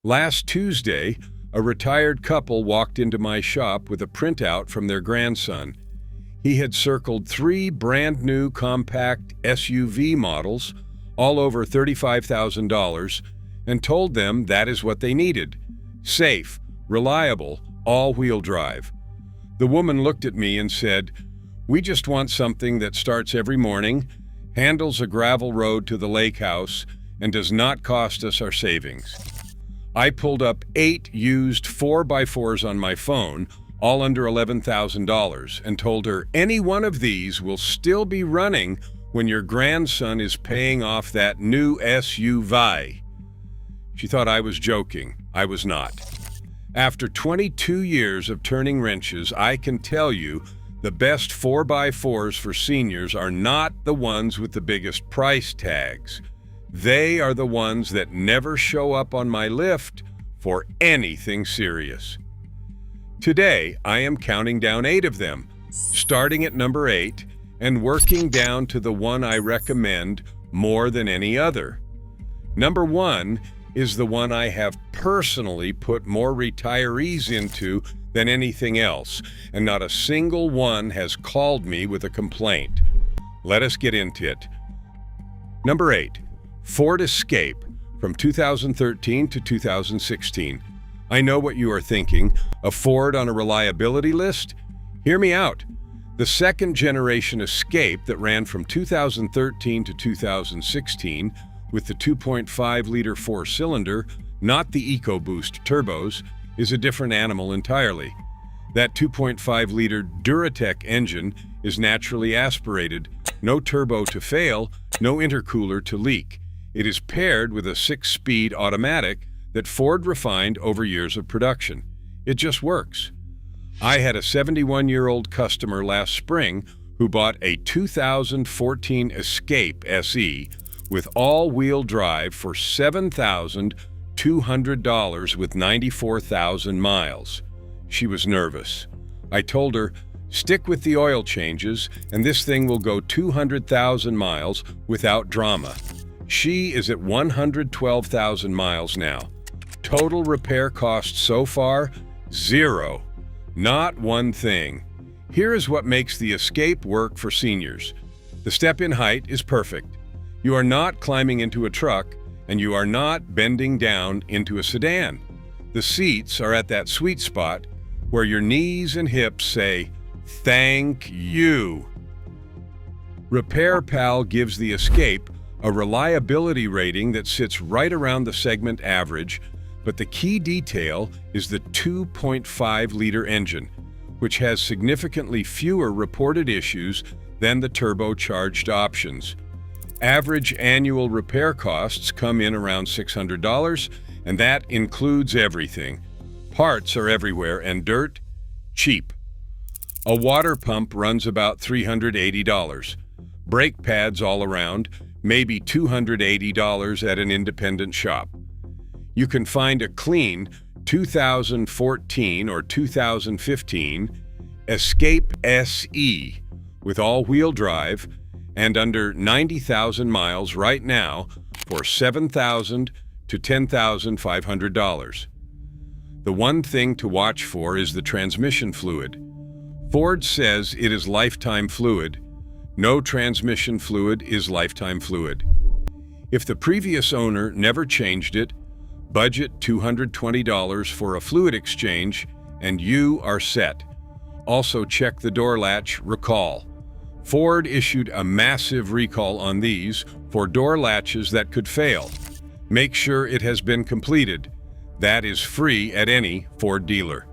Last Tuesday, a retired couple walked into my shop with a printout from their grandson. He had circled 3 brand-new compact SUV models, all over $35,000, and told them that is what they needed. Safe, reliable, all-wheel drive. The woman looked at me and said, "We just want something that starts every morning, handles a gravel road to the lake house, and does not cost us our savings." I pulled up 8 used 4x4s on my phone, all under $11,000, and told her any one of these will still be running when your grandson is paying off that new SUV. She thought I was joking. I was not. After 22 years of turning wrenches, I can tell you the best 4x4s for seniors are not the ones with the biggest price tags. They are the ones that never show up on my lift for anything serious. Today, I am counting down 8 of them, starting at number 8 and working down to the one I recommend more than any other. Number 1 is the one I have personally put more retirees into than anything else, and not a single one has called me with a complaint. Let us get into it. Number 8, Ford Escape from 2013 to 2016. I know what you are thinking, a Ford on a reliability list? Hear me out. The second generation Escape that ran from 2013 to 2016 with the 2.5-liter 4-cylinder, not the EcoBoost turbos, is a different animal entirely. That 2.5-liter Duratec engine is naturally aspirated, no turbo to fail, no intercooler to leak. It is paired with a 6-speed automatic that Ford refined over years of production. It just works. I had a 71-year-old customer last spring who bought a 2014 Escape SE with all-wheel drive for $7,200 with 94,000 miles. She was nervous. I told her, "Stick with the oil changes, and this thing will go 200,000 miles without drama." She is at 112,000 miles now. Total repair cost so far, 0. Not one thing. Here is what makes the Escape work for seniors. The step-in height is perfect. You are not climbing into a truck, and you are not bending down into a sedan. The seats are at that sweet spot where your knees and hips say, "Thank you." Repair Pal gives the Escape a reliability rating that sits right around the segment average, but the key detail is the 2.5-liter engine, which has significantly fewer reported issues than the turbocharged options. Average annual repair costs come in around $600, and that includes everything. Parts are everywhere, and dirt, cheap. A water pump runs about $380. Brake pads all around, maybe $280 at an independent shop. You can find a clean 2014 or 2015 Escape SE with all-wheel drive and under 90,000 miles right now for $7,000 to $10,500. The one thing to watch for is the transmission fluid. Ford says it is lifetime fluid. No transmission fluid is lifetime fluid. If the previous owner never changed it, budget $220 for a fluid exchange and you are set. Also check the door latch recall. Ford issued a massive recall on these for door latches that could fail. Make sure it has been completed. That is free at any Ford dealer.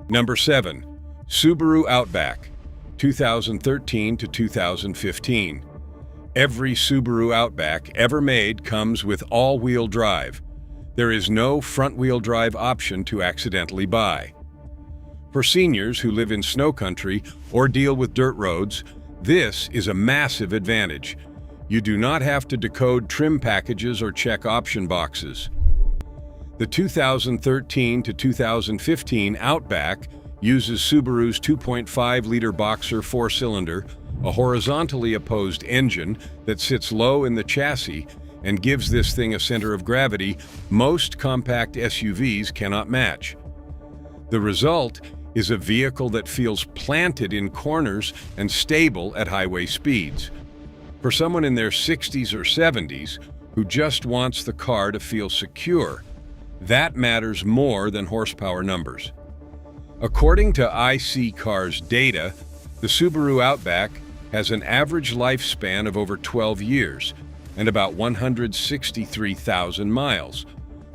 Number 7, Subaru Outback, 2013 to 2015. Every Subaru Outback ever made comes with all-wheel drive. There is no front-wheel drive option to accidentally buy. For seniors who live in snow country or deal with dirt roads, this is a massive advantage. You do not have to decode trim packages or check option boxes. The 2013 to 2015 Outback uses Subaru's 2.5-liter Boxer 4-cylinder, a horizontally opposed engine that sits low in the chassis, and gives this thing a center of gravity most compact SUVs cannot match. The result is a vehicle that feels planted in corners and stable at highway speeds. For someone in their 60s or 70s who just wants the car to feel secure, that matters more than horsepower numbers. According to iSeeCar's data, the Subaru Outback has an average lifespan of over 12 years and about 163,000 miles,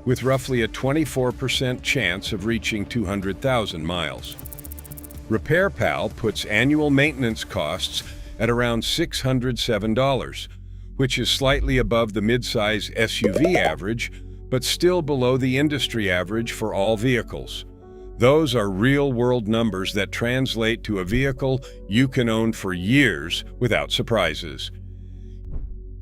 with roughly a 24% chance of reaching 200,000 miles. RepairPal puts annual maintenance costs at around $607, which is slightly above the midsize SUV average, but still below the industry average for all vehicles. Those are real-world numbers that translate to a vehicle you can own for years without surprises.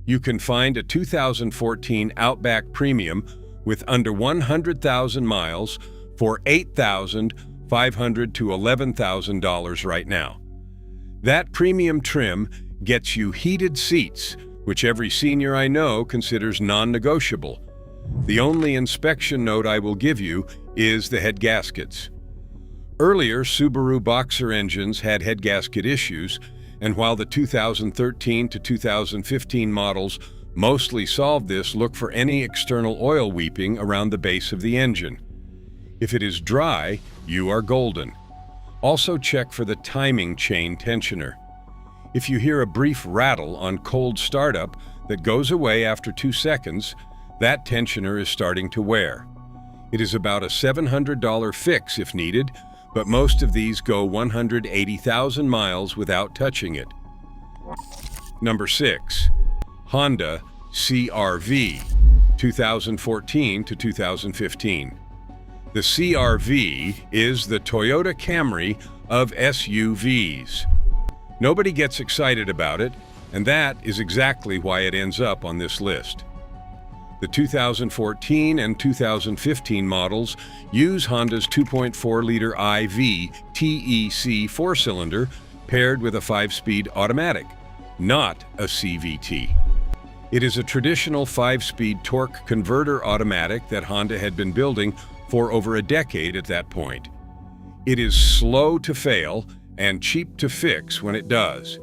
You can find a 2014 Outback Premium with under 100,000 miles for $8,500 to $11,000 right now. That premium trim gets you heated seats, which every senior I know considers non-negotiable. The only inspection note I will give you is the head gaskets. Earlier, Subaru Boxer engines had head gasket issues, and while the 2013 to 2015 models mostly solved this, look for any external oil weeping around the base of the engine. If it is dry, you are golden. Also check for the timing chain tensioner. If you hear a brief rattle on cold startup that goes away after 2 seconds, that tensioner is starting to wear. It is about a $700 fix if needed, but most of these go 180,000 miles without touching it. Number 6. Honda CR-V, 2014 to 2015. The CR-V is the Toyota Camry of SUVs. Nobody gets excited about it, and that is exactly why it ends up on this list. The 2014 and 2015 models use Honda's 2.4-liter IV TEC four-cylinder paired with a 5-speed automatic, not a CVT. It is a traditional 5-speed torque converter automatic that Honda had been building for over a decade at that point. It is slow to fail and cheap to fix when it does.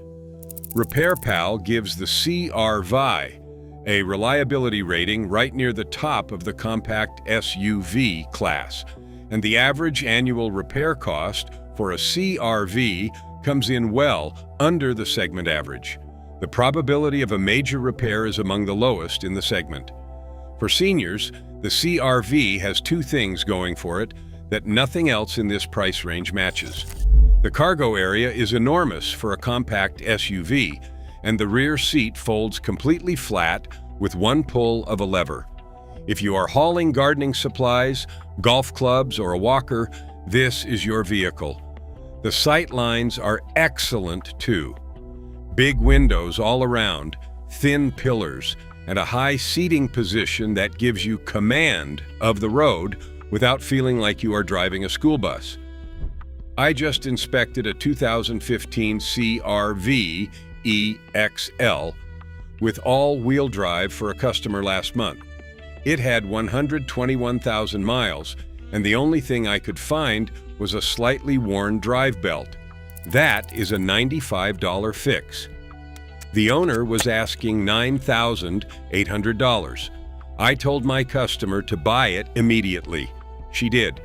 RepairPal gives the CR-V a reliability rating right near the top of the compact SUV class, and the average annual repair cost for a CR-V comes in well under the segment average. The probability of a major repair is among the lowest in the segment. For seniors, the CR-V has 2 things going for it that nothing else in this price range matches. The cargo area is enormous for a compact SUV, and the rear seat folds completely flat with one pull of a lever. If you are hauling gardening supplies, golf clubs, or a walker, this is your vehicle. The sight lines are excellent too. Big windows all around, thin pillars, and a high seating position that gives you command of the road without feeling like you are driving a school bus. I just inspected a 2015 CR-V EXL with all-wheel drive for a customer last month. It had 121,000 miles, and the only thing I could find was a slightly worn drive belt. That is a $95 fix. The owner was asking $9,800. I told my customer to buy it immediately. She did.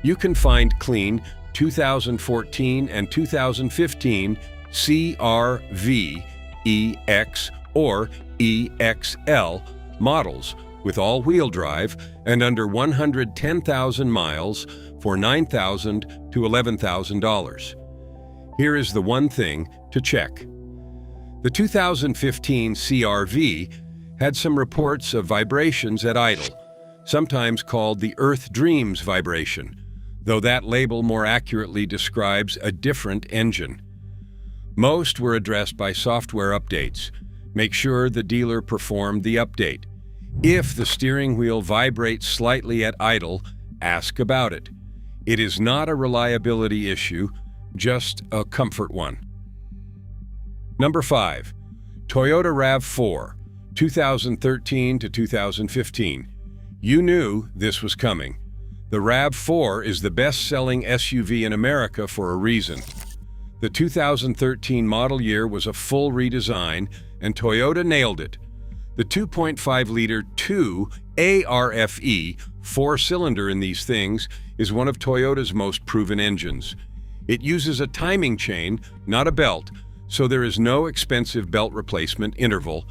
You can find clean 2014 and 2015 CR-V EX or EXL models with all-wheel drive and under 110,000 miles for $9,000 to $11,000. Here is the one thing to check. The 2015 CR-V had some reports of vibrations at idle, sometimes called the Earth Dreams vibration, though that label more accurately describes a different engine. Most were addressed by software updates. Make sure the dealer performed the update. If the steering wheel vibrates slightly at idle, ask about it. It is not a reliability issue, just a comfort one. Number 5. Toyota RAV4, 2013 to 2015. You knew this was coming. The RAV4 is the best-selling SUV in America for a reason. The 2013 model year was a full redesign, and Toyota nailed it. The 2.5-liter 2 ARFE four-cylinder in these things is one of Toyota's most proven engines. It uses a timing chain, not a belt, so there is no expensive belt replacement interval.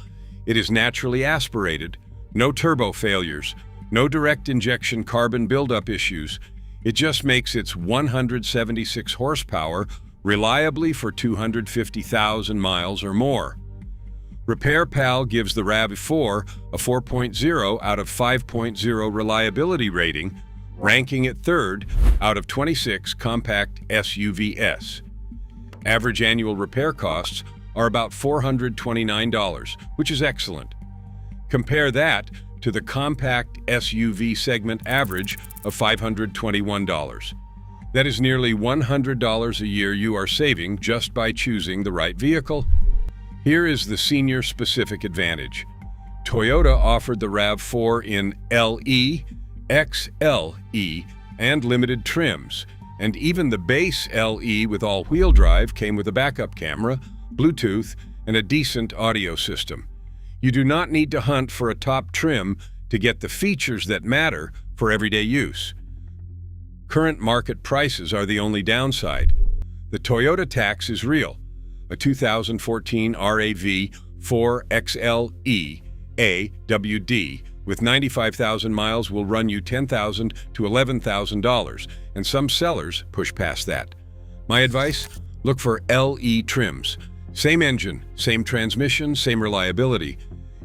It is naturally aspirated, no turbo failures, no direct injection carbon buildup issues. It just makes its 176 horsepower reliably for 250,000 miles or more. RepairPal gives the RAV4 a 4.0 out of 5.0 reliability rating, ranking it third out of 26 compact SUVs. Average annual repair costs are about $429, which is excellent. Compare that to the compact SUV segment average of $521. That is nearly $100 a year you are saving just by choosing the right vehicle. Here is the senior-specific advantage. Toyota offered the RAV4 in LE, XLE, and limited trims, and even the base LE with all-wheel drive came with a backup camera, Bluetooth, and a decent audio system. You do not need to hunt for a top trim to get the features that matter for everyday use. Current market prices are the only downside. The Toyota tax is real. A 2014 RAV4 XLE AWD with 95,000 miles will run you $10,000 to $11,000, and some sellers push past that. My advice? Look for LE trims. Same engine, same transmission, same reliability.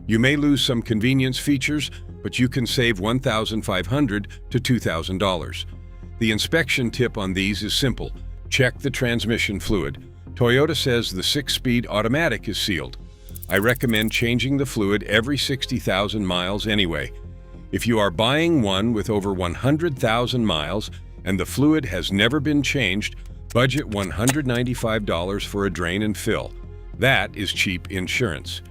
You may lose some convenience features, but you can save $1,500 to $2,000. The inspection tip on these is simple. Check the transmission fluid. Toyota says the 6-speed automatic is sealed. I recommend changing the fluid every 60,000 miles anyway. If you are buying one with over 100,000 miles and the fluid has never been changed, budget $195 for a drain and fill. That is cheap insurance.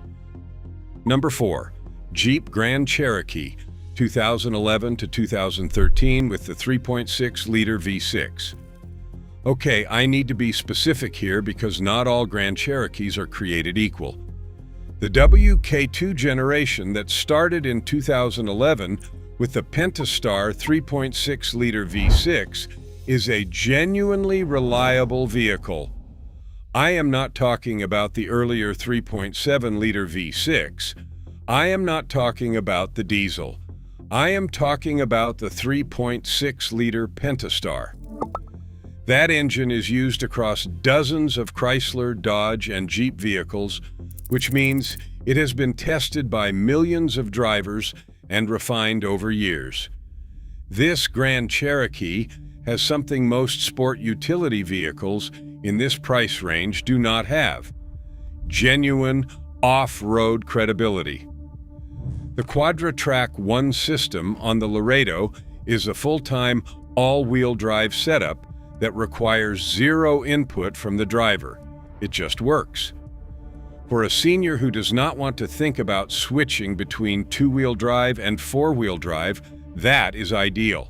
Number 4. Jeep Grand Cherokee, 2011 to 2013 with the 3.6-liter V6. Okay, I need to be specific here because not all Grand Cherokees are created equal. The WK2 generation that started in 2011 with the Pentastar 3.6-liter V6 is a genuinely reliable vehicle. I am not talking about the earlier 3.7-liter V6. I am not talking about the diesel. I am talking about the 3.6-liter Pentastar. That engine is used across dozens of Chrysler, Dodge, and Jeep vehicles, which means it has been tested by millions of drivers and refined over years. This Grand Cherokee has something most sport utility vehicles in this price range do not have: genuine off-road credibility. The QuadraTrack 1 system on the Laredo is a full-time all-wheel drive setup that requires zero input from the driver. It just works. For a senior who does not want to think about switching between two-wheel drive and four-wheel drive, that is ideal.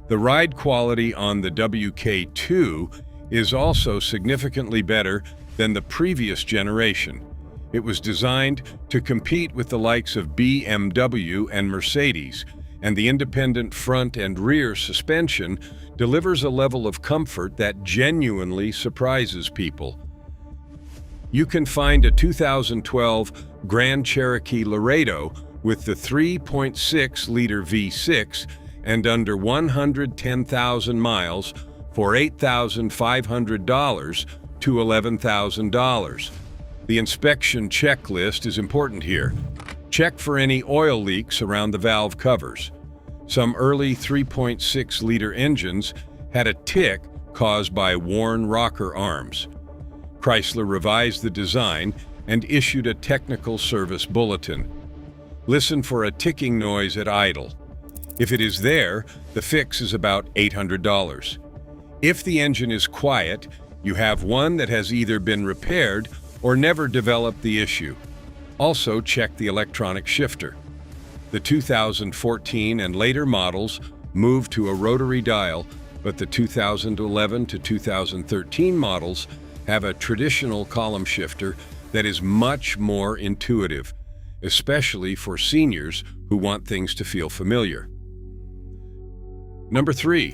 The ride quality on the WK2 is also significantly better than the previous generation. It was designed to compete with the likes of BMW and Mercedes, and the independent front and rear suspension delivers a level of comfort that genuinely surprises people. You can find a 2012 Grand Cherokee Laredo with the 3.6-liter V6 and under 110,000 miles for $8,500 to $11,000. The inspection checklist is important here. Check for any oil leaks around the valve covers. Some early 3.6-liter engines had a tick caused by worn rocker arms. Chrysler revised the design and issued a technical service bulletin. Listen for a ticking noise at idle. If it is there, the fix is about $800. If the engine is quiet, you have one that has either been repaired or never developed the issue. Also, check the electronic shifter. The 2014 and later models moved to a rotary dial, but the 2011 to 2013 models have a traditional column shifter that is much more intuitive, especially for seniors who want things to feel familiar. Number 3.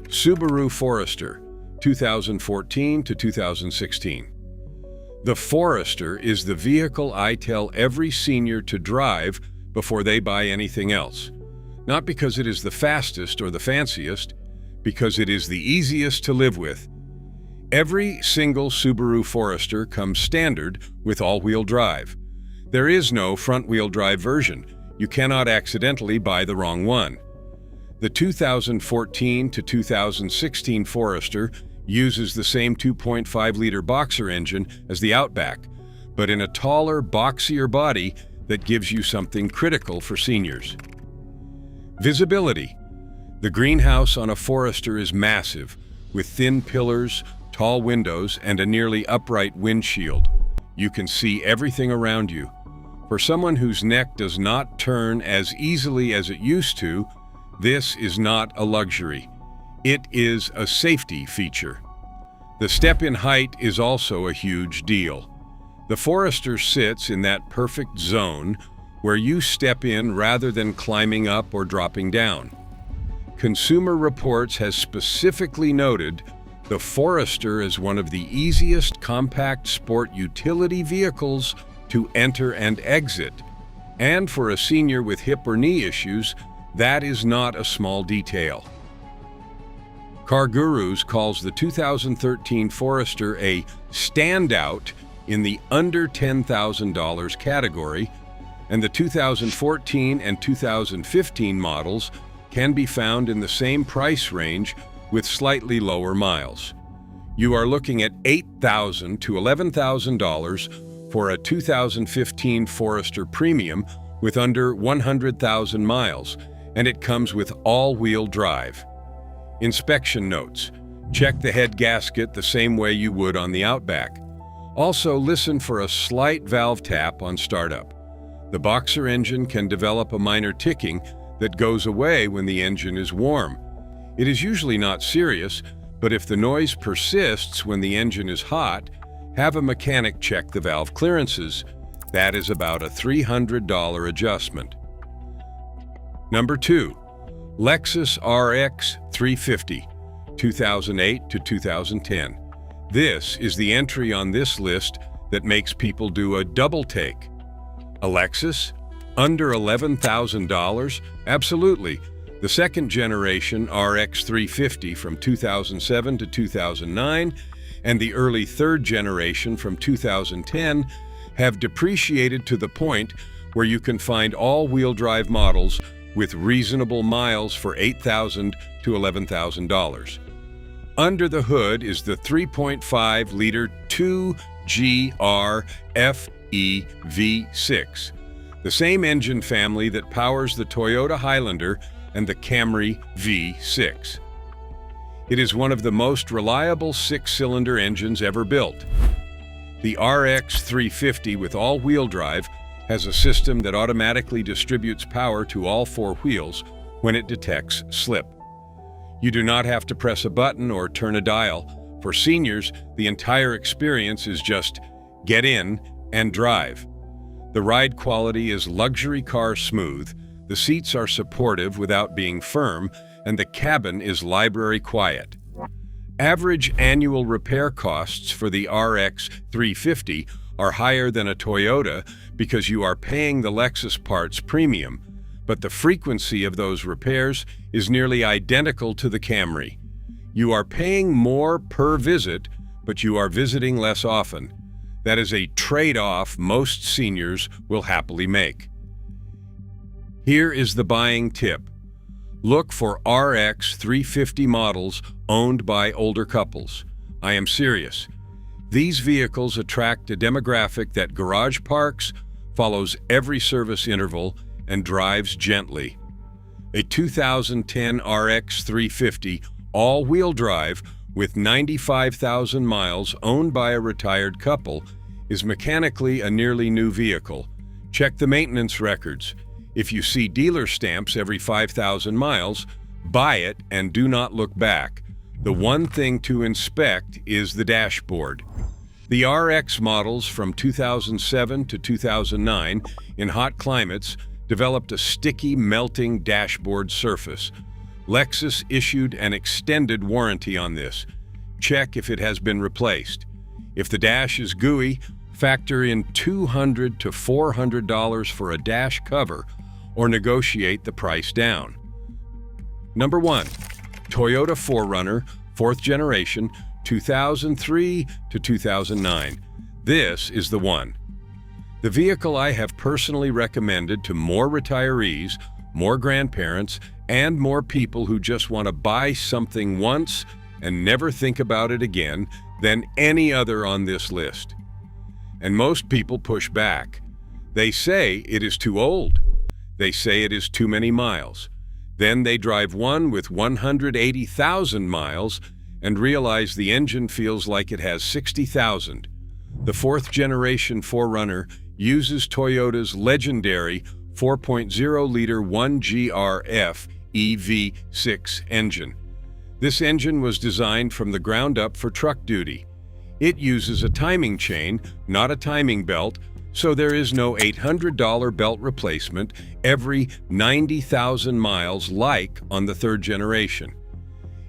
Subaru Forester, 2014 to 2016. The Forester is the vehicle I tell every senior to drive before they buy anything else. Not because it is the fastest or the fanciest, because it is the easiest to live with. Every single Subaru Forester comes standard with all-wheel drive. There is no front-wheel drive version. You cannot accidentally buy the wrong one. The 2014 to 2016 Forester uses the same 2.5-liter boxer engine as the Outback, but in a taller, boxier body that gives you something critical for seniors. Visibility. The greenhouse on a Forester is massive, with thin pillars, tall windows, and a nearly upright windshield. You can see everything around you. For someone whose neck does not turn as easily as it used to, this is not a luxury. It is a safety feature. The step-in height is also a huge deal. The Forester sits in that perfect zone where you step in rather than climbing up or dropping down. Consumer Reports has specifically noted the Forester is one of the easiest compact sport utility vehicles to enter and exit. And for a senior with hip or knee issues, that is not a small detail. Car Gurus calls the 2013 Forester a standout in the under $10,000 category, and the 2014 and 2015 models can be found in the same price range with slightly lower miles. You are looking at $8,000 to $11,000 for a 2015 Forester Premium with under 100,000 miles, and it comes with all-wheel drive. Inspection notes. Check the head gasket the same way you would on the Outback. Also, listen for a slight valve tap on startup. The boxer engine can develop a minor ticking that goes away when the engine is warm. It is usually not serious, but if the noise persists when the engine is hot, have a mechanic check the valve clearances. That is about a $300 adjustment. Number 2. Lexus RX 350, 2008 to 2010. This is the entry on this list that makes people do a double take. A Lexus? Under $11,000? Absolutely. The second generation RX 350 from 2007 to 2009 and the early third generation from 2010 have depreciated to the point where you can find all-wheel drive models with reasonable miles for $8,000 to $11,000. Under the hood is the 3.5-liter 2GR FE V6, the same engine family that powers the Toyota Highlander and the Camry V6. It is one of the most reliable six-cylinder engines ever built. The RX 350 with all-wheel drive has a system that automatically distributes power to all four wheels when it detects slip. You do not have to press a button or turn a dial. For seniors, the entire experience is just get in and drive. The ride quality is luxury car smooth, the seats are supportive without being firm, and the cabin is library quiet. Average annual repair costs for the RX 350 are higher than a Toyota because you are paying the Lexus parts premium, but the frequency of those repairs is nearly identical to the Camry. You are paying more per visit, but you are visiting less often. That is a trade-off most seniors will happily make. Here is the buying tip. Look for RX 350 models owned by older couples. I am serious. These vehicles attract a demographic that garage parks, follows every service interval, and drives gently. A 2010 RX 350 all-wheel drive with 95,000 miles owned by a retired couple is mechanically a nearly new vehicle, Check the maintenance records. If you see dealer stamps every 5,000 miles, buy it and do not look back. The one thing to inspect is the dashboard. The RX models from 2007 to 2009 in hot climates developed a sticky, melting dashboard surface. Lexus issued an extended warranty on this. Check if it has been replaced. If the dash is gooey, factor in $200 to $400 for a dash cover or negotiate the price down. Number 1. Toyota 4Runner, 4th generation, 2003 to 2009. This is the one. The vehicle I have personally recommended to more retirees, more grandparents, and more people who just want to buy something once and never think about it again than any other on this list. And most people push back. They say it is too old. They say it is too many miles. Then they drive one with 180,000 miles and realize the engine feels like it has 60,000. The 4th generation 4Runner uses Toyota's legendary 4.0-liter 1GRF EV6 engine. This engine was designed from the ground up for truck duty. It uses a timing chain, not a timing belt, so there is no $800 belt replacement every 90,000 miles like on the 3rd generation.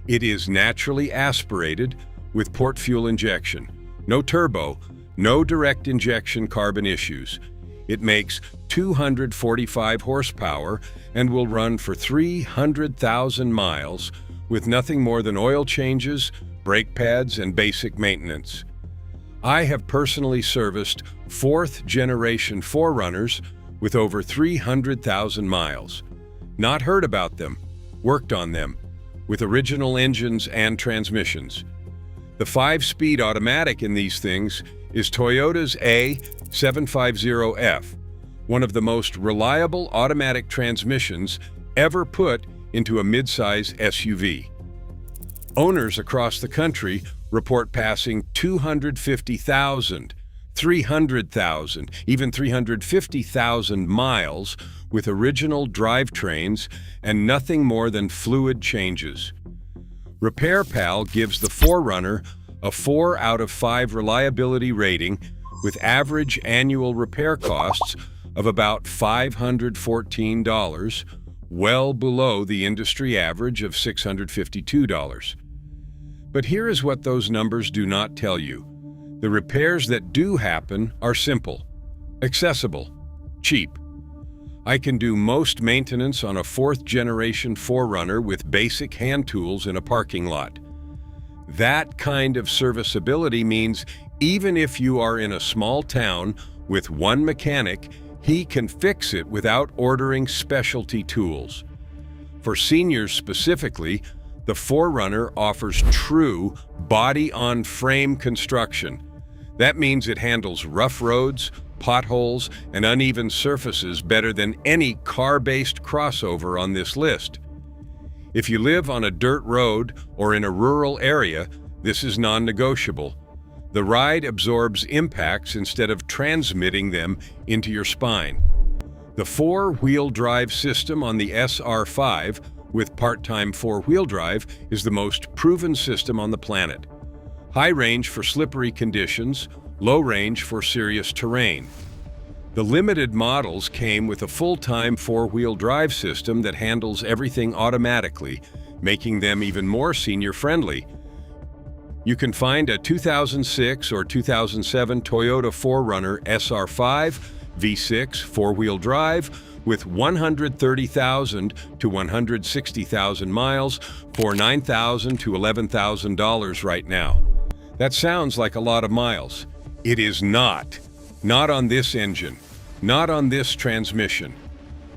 It is naturally aspirated with port fuel injection. No turbo, no direct injection carbon issues. It makes 245 horsepower and will run for 300,000 miles with nothing more than oil changes, brake pads, and basic maintenance. I have personally serviced 4th generation 4Runners with over 300,000 miles. Not heard about them, worked on them, with original engines and transmissions. The 5-speed automatic in these things is Toyota's A750F, one of the most reliable automatic transmissions ever put into a midsize SUV. Owners across the country report passing 250,000, 300,000, even 350,000 miles with original drivetrains and nothing more than fluid changes. RepairPal gives the 4Runner a 4 out of 5 reliability rating with average annual repair costs of about $514, well below the industry average of $652. But here is what those numbers do not tell you. The repairs that do happen are simple, accessible, cheap. I can do most maintenance on a 4th generation 4Runner with basic hand tools in a parking lot. That kind of serviceability means even if you are in a small town with one mechanic, he can fix it without ordering specialty tools. For seniors specifically, the 4Runner offers true body-on-frame construction. That means it handles rough roads, potholes, and uneven surfaces better than any car-based crossover on this list. If you live on a dirt road or in a rural area, this is non-negotiable. The ride absorbs impacts instead of transmitting them into your spine. The 4-wheel drive system on the SR5 with part-time 4-wheel drive is the most proven system on the planet. High range for slippery conditions, low range for serious terrain. The limited models came with a full-time 4-wheel drive system that handles everything automatically, making them even more senior-friendly. You can find a 2006 or 2007 Toyota 4Runner SR5 V6 4-wheel drive with 130,000 to 160,000 miles for $9,000 to $11,000 right now. That sounds like a lot of miles. It is not. Not on this engine. Not on this transmission.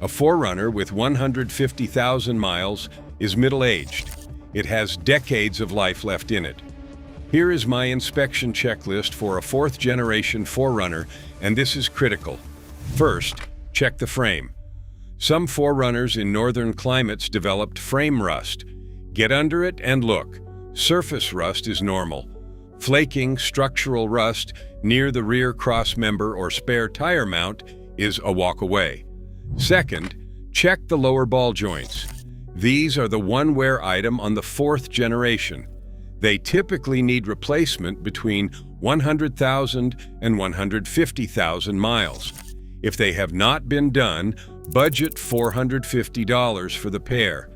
A 4Runner with 150,000 miles is middle-aged. It has decades of life left in it. Here is my inspection checklist for a 4th generation 4Runner, and this is critical. First, check the frame. Some 4Runners in northern climates developed frame rust. Get under it and look. Surface rust is normal. Flaking structural rust near the rear crossmember or spare tire mount is a walk away. Second, check the lower ball joints. These are the one-wear item on the 4th generation. They typically need replacement between 100,000 and 150,000 miles. If they have not been done, budget $450 for the pair.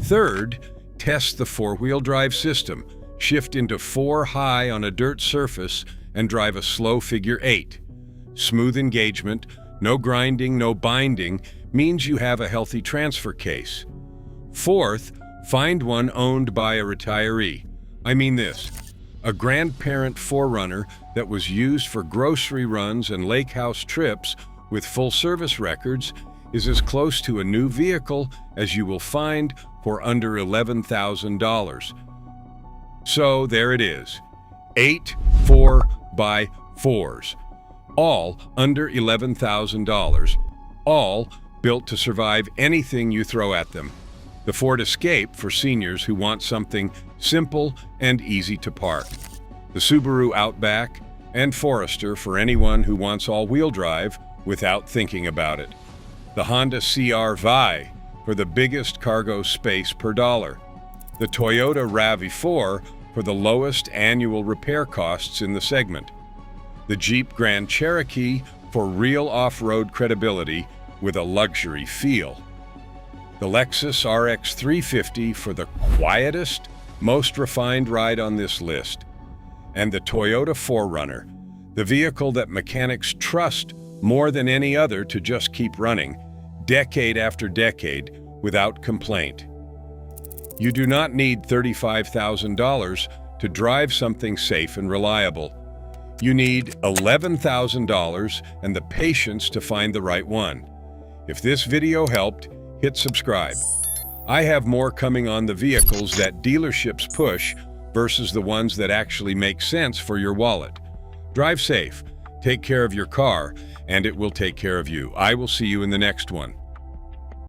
Third, test the 4-wheel drive system. Shift into 4 high on a dirt surface and drive a slow figure 8. Smooth engagement, no grinding, no binding, means you have a healthy transfer case. Fourth, find one owned by a retiree. I mean this, a grandparent 4Runner that was used for grocery runs and lake house trips with full service records is as close to a new vehicle as you will find for under $11,000. So there it is, 8 4x4s, all under $11,000, all built to survive anything you throw at them. The Ford Escape for seniors who want something simple and easy to park. The Subaru Outback and Forester for anyone who wants all-wheel drive without thinking about it. The Honda CR-V for the biggest cargo space per dollar. The Toyota RAV4 for the lowest annual repair costs in the segment. The Jeep Grand Cherokee for real off-road credibility with a luxury feel. The Lexus RX 350 for the quietest, most refined ride on this list. And the Toyota 4Runner, the vehicle that mechanics trust more than any other to just keep running, decade after decade, without complaint. You do not need $35,000 to drive something safe and reliable. You need $11,000 and the patience to find the right one. If this video helped, hit subscribe. I have more coming on the vehicles that dealerships push versus the ones that actually make sense for your wallet. Drive safe, take care of your car, and it will take care of you. I will see you in the next one.